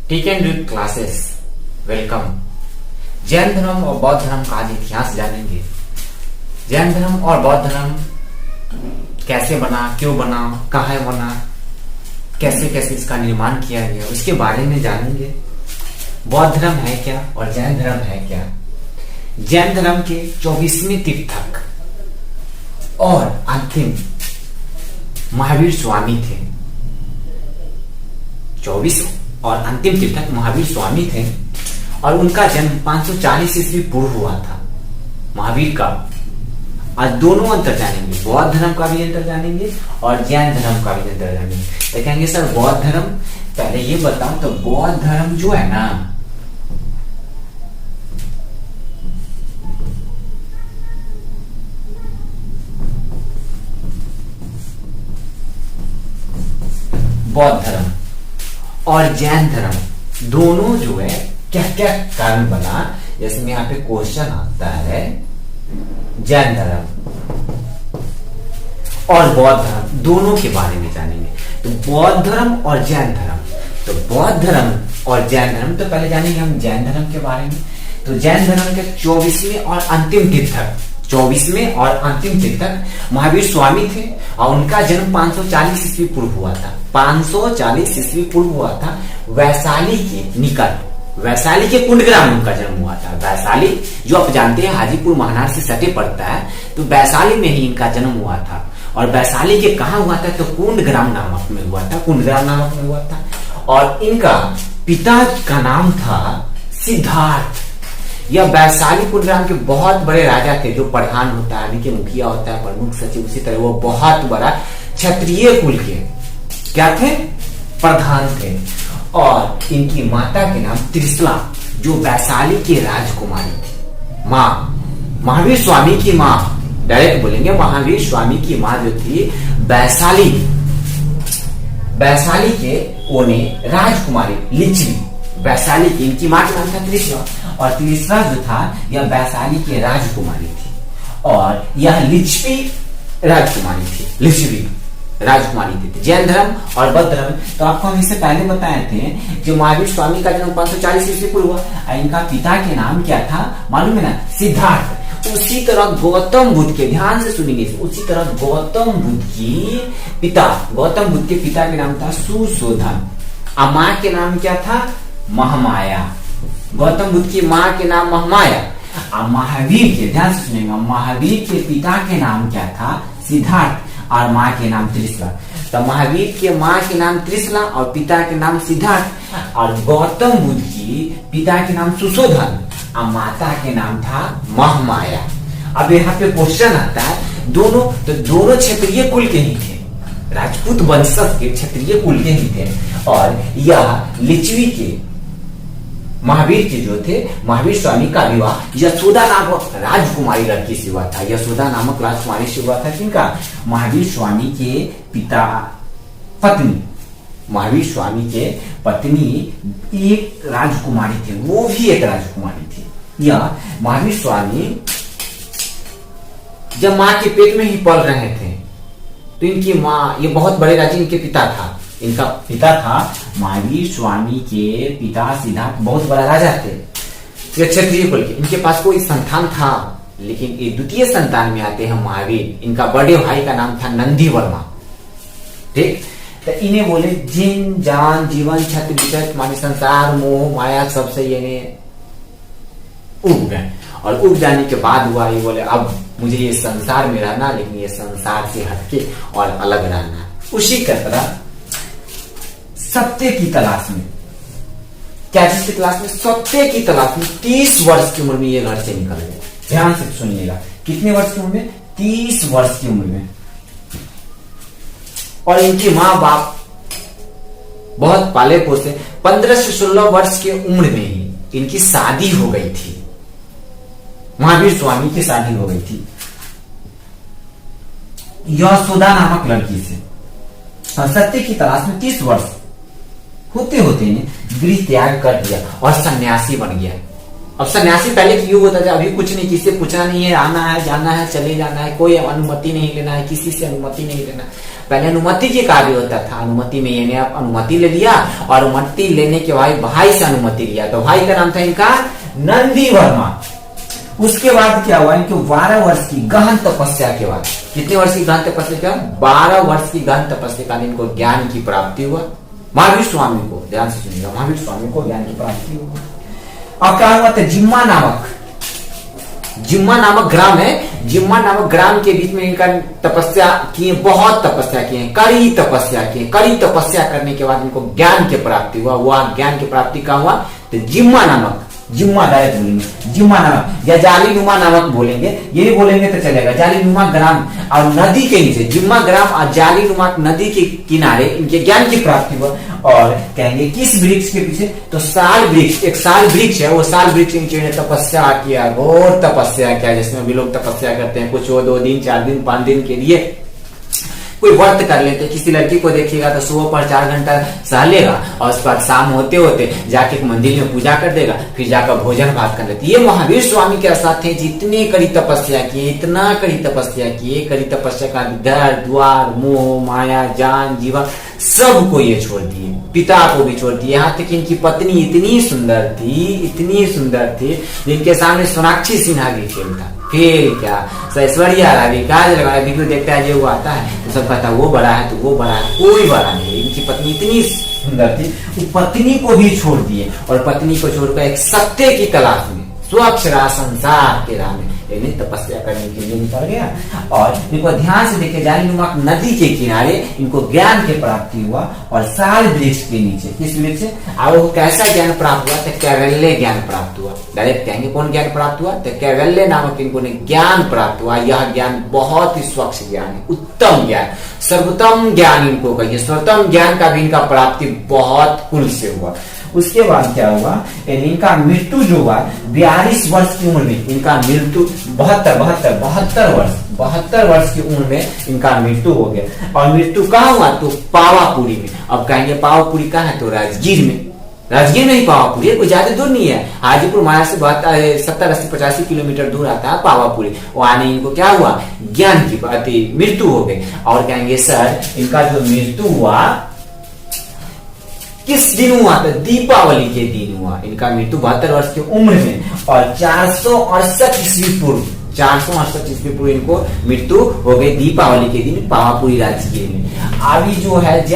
Take and read classes welcome. Jain धर्म और बौद्ध धर्म का आज इतिहास जानेंगे। जैन धर्म और बौद्ध धर्म कैसे बना, क्यों बना, कहाँ बना, कैसे कैसे इसका निर्माण किया गया, उसके बारे में जानेंगे। बौद्ध धर्म है क्या और जैन धर्म है क्या। जैन धर्म के 24वें तीर्थक और अंतिम महावीर स्वामी थे। 24 और अंतिम तीर्थक महावीर स्वामी थे और उनका जन्म 540 ईस्वी पूर्व हुआ था। महावीर का आज दोनों अंतर जानेंगे, बौद्ध धर्म का भी अंतर जानेंगे और जैन धर्म का भी अंतर जानेंगे। तो कहेंगे सर बौद्ध धर्म, पहले ये बताओ तो बौद्ध धर्म जो है ना, बौद्ध धर्म और जैन धर्म दोनों जो है क्या क्या कारण बना। जैसे में यहाँ पे क्वेश्चन आता है, जैन धर्म और बौद्ध धर्म दोनों के बारे में जानेंगे। तो बौद्ध धर्म और जैन धर्म, तो बौद्ध धर्म और जैन धर्म, तो पहले जानेंगे हम जैन धर्म के बारे में। तो जैन धर्म के 24वें और अंतिम तीर्थक, 24वें और अंतिम तीर्थक महावीर स्वामी थे और उनका जन्म 540 ईस्वी पूर्व हुआ था। 540 ईस्वी पूर्व हुआ था। वैशाली के निकट, वैशाली के कुंडग्राम में उनका जन्म हुआ था। वैशाली जो आप जानते हैं हाजीपुर महानार से सटे पड़ता है, तो वैशाली में ही इनका जन्म हुआ था। और वैशाली के कहा हुआ था, तो कुंडग्राम नामक में हुआ था, कुंडग्राम नामक में हुआ था। और इनका पिता का नाम था सिद्धार्थ। यह वैशाली कुंडग्राम के बहुत बड़े राजा थे, जो प्रधान होता है, यानी कि मुखिया होता है, प्रमुख सचिव, उसी तरह वो बहुत बड़ा क्षत्रिय कुल के क्या थे, प्रधान थे। और इनकी माता के नाम त्रिशला, जो वैशाली की राजकुमारी थी। माँ महावीर स्वामी की माँ, डायरेक्ट बोलेंगे महावीर स्वामी की माँ जो थी वैशाली, वैशाली के ओने राजकुमारी लिच्छवी, वैशाली की इनकी माँ का नाम था त्रिशला। और त्रिशला जो था यह वैशाली की राजकुमारी थी और यह लिच्छवी राजकुमारी थी, लिच्छवी राजकुमारी थी। जैन धर्म और बौद्ध धर्म, तो आपको हम इससे पहले बताए थे, जो महावीर स्वामी का जन्म 540 ईस्वी पूर्व हुआ। इनका पिता के नाम क्या था मालूम है ना, सिद्धार्थ। उसी तरह गौतम बुद्ध के, ध्यान से सुनिए, उसी तरह गौतम बुद्ध की पिता, गौतम बुद्ध के पिता के नाम था सुशोधन और माँ के नाम क्या था, महामाया। गौतम बुद्ध की माँ के नाम महामाया और महावीर के, ध्यान से सुनिएगा, महावीर के पिता के नाम क्या था, सिद्धार्थ, और माँ के नाम त्रिशला। तो महावीर के माँ के नाम त्रिशला और पिता के नाम सिद्धार्थ, और गौतम बुद्ध की पिता के नाम सुशोधन और माता के नाम था महामाया। अब यहाँ पे क्वेश्चन आता है, दोनों तो दोनों क्षत्रिय कुल के ही थे, राजपूत वंशज के क्षत्रिय कुल के ही थे। और यह लिच्छवी के महावीर के जो थे, महावीर स्वामी का विवाह यशोदा नामक राजकुमारी लड़की से हुआ था। यशोदा नामक राजकुमारी से हुआ था। किनका, महावीर स्वामी के पिता पत्नी, महावीर स्वामी के पत्नी एक राजकुमारी थी, वो भी एक राजकुमारी थी। यह महावीर स्वामी जब माँ के पेट में ही पल रहे थे, तो इनकी माँ, ये बहुत बड़े राजा इनके पिता था, इनका पिता था महावीर स्वामी के पिता सिद्धार्थ, बहुत बड़ा राजा थे, ये क्षत्रिय कुल के। इनके पास कोई संतान था, लेकिन ये द्वितीय संतान में आते हैं महावीर। इनका बड़े भाई का नाम था नंदी वर्मा। ठीक, तो इन्हें बोले जिन जान जीवन छत्र विचत माने संसार मोह माया सबसे ये उग गए। और उग जाने के बाद हुआ, ये बोले अब मुझे ये संसार में रहना, लेकिन ये संसार से हटके और अलग रहना। उसी का तरह सत्य की तलाश में, क्या चीज की तलाश में, सत्य की तलाश में 30 वर्ष की उम्र में ये घर से निकल गए। ध्यान से सुनिएगा, कितने वर्ष की उम्र में, 30 वर्ष की उम्र में। और इनकी माँ बाप बहुत पाले पोसे, 15 से 16 वर्ष की उम्र में ही इनकी शादी हो गई थी, महावीर स्वामी की शादी हो गई थी यशोदा नामक लड़की से। और सत्य की तलाश में 30 वर्ष होते होते ने गृह त्याग कर दिया और सन्यासी बन गया। अब सन्यासी पहले के युग होता था, अभी कुछ नहीं, किसी से पूछना नहीं है, आना है, जाना है, चले जाना है, कोई अनुमति नहीं लेना है, किसी से अनुमति नहीं लेना। पहले अनुमति के कार्य होता था, अनुमति में यानी आप अनुमति ले लिया, और अनुमति लेने के भाई से अनुमति लिया, तो भाई का नाम था इनका नंदी वर्मा। उसके बाद क्या हुआ, इनके 12 वर्ष की गहन तपस्या के बाद, कितने वर्ष की गहन तपस्या के बाद, 12 वर्ष की गहन तपस्या के बाद इनको ज्ञान की प्राप्ति हुआ। महावीर स्वामी को, ध्यान से सुनिएगा, महावीर स्वामी को ज्ञान की प्राप्ति हुआ। अब क्या हुआ था, जिम्मा नामक ग्राम है, जिम्मा नामक ग्राम के बीच में इनका तपस्या किए, बहुत तपस्या किए, कड़ी तपस्या किए। कड़ी तपस्या करने के बाद इनको ज्ञान की प्राप्ति हुआ। वह ज्ञान की प्राप्ति का हुआ, तो जिम्मा नामक, जिम्मा डायरेक्ट बोलेंगे, जिम्मा नामक या जालीनुमा नामक बोलेंगे, ये भी बोलेंगे तो चलेगा। जालीनुमा ग्राम और नदी के नीचे, जिम्मा ग्राम और जालीनुमा नदी के किनारे इनके ज्ञान की प्राप्ति हुआ। और कहेंगे किस वृक्ष के पीछे, तो साल वृक्ष, एक साल वृक्ष है, वो साल वृक्ष के नीचे तपस्या किया, घोर तपस्या किया, जिसमें भी लोग तपस्या करते हैं, कुछ वो 2 दिन 4 दिन 5 दिन के लिए कोई व्रत कर लेते। किसी लड़की को देखिएगा तो सुबह पर 4 घंटा सह लेगा, और उसके बाद शाम होते होते जाके एक मंदिर में पूजा कर देगा, फिर जाकर भोजन भात कर लेते। ये महावीर स्वामी के साथ थे, जितने कड़ी तपस्या किए, इतना कड़ी तपस्या किए, कड़ी तपस्या का घर द्वार मोह माया जान जीवन सबको ये छोड़ दिए, पिता को भी छोड़ दिए। यहाँ तक इनकी पत्नी इतनी सुंदर थी, जिनके सामने सोनाक्षी सिन्हा भी फेल था। फेल क्या, ऐश्वर्या राय भी, अभी कोई देखता है जो वो आता है तो सब कहता है वो बड़ा है, तो वो बड़ा है, कोई बड़ा नहीं। इनकी पत्नी इतनी सुंदर थी, वो पत्नी को भी छोड़ दिए, और पत्नी को छोड़कर एक सत्य की तलाश में, स्वच्छ राह संसार के राह में तपस्या करने के लिए निकल गया। और इनको ध्यान से देखे, जालीनुमा नदी के किनारे इनको ज्ञान की प्राप्ति हुआ, और साल वृक्ष के नीचे, किस वृक्ष से, और वो कैसा ज्ञान प्राप्त हुआ, तो कैवल्य ज्ञान प्राप्त हुआ। डायरेक्ट कहेंगे कौन ज्ञान प्राप्त हुआ, तो कैवल्य नामक इनको ज्ञान प्राप्त हुआ। यह ज्ञान बहुत ही स्वच्छ ज्ञान है, उत्तम ज्ञान, सर्वोत्तम ज्ञान इनको कहिए, सर्वोत्तम ज्ञान का भी इनका प्राप्ति बहुत कुल से हुआ। उसके बाद क्या हुआ, इनका मृत्यु जो हुआ 42 वर्ष की उम्र में, इनका मृत्यु 72 वर्ष की उम्र में इनका मृत्यु हो गया। और मृत्यु कहाँ हुआ, तो पावापुरी में। अब कहेंगे पावापुरी कहाँ है, तो राजगीर में ही पावापुरी है, कोई ज्यादा दूर नहीं है। हाजीपुर माया से 70, 80, 85 किलोमीटर दूर आता है पावापुरी। वहां इनको क्या हुआ, ज्ञान की मृत्यु हो गई। और कहेंगे सर इनका जो मृत्यु हुआ किस दिन हुआ, तो दीपावली के दिन हुआ। इनका मृत्यु 72 वर्ष की उम्र में, और 468 ईस्वी पूर्व इनको मृत्यु हो गई दीपावली के दिन पावापुरी राजगीर में। अभी जो है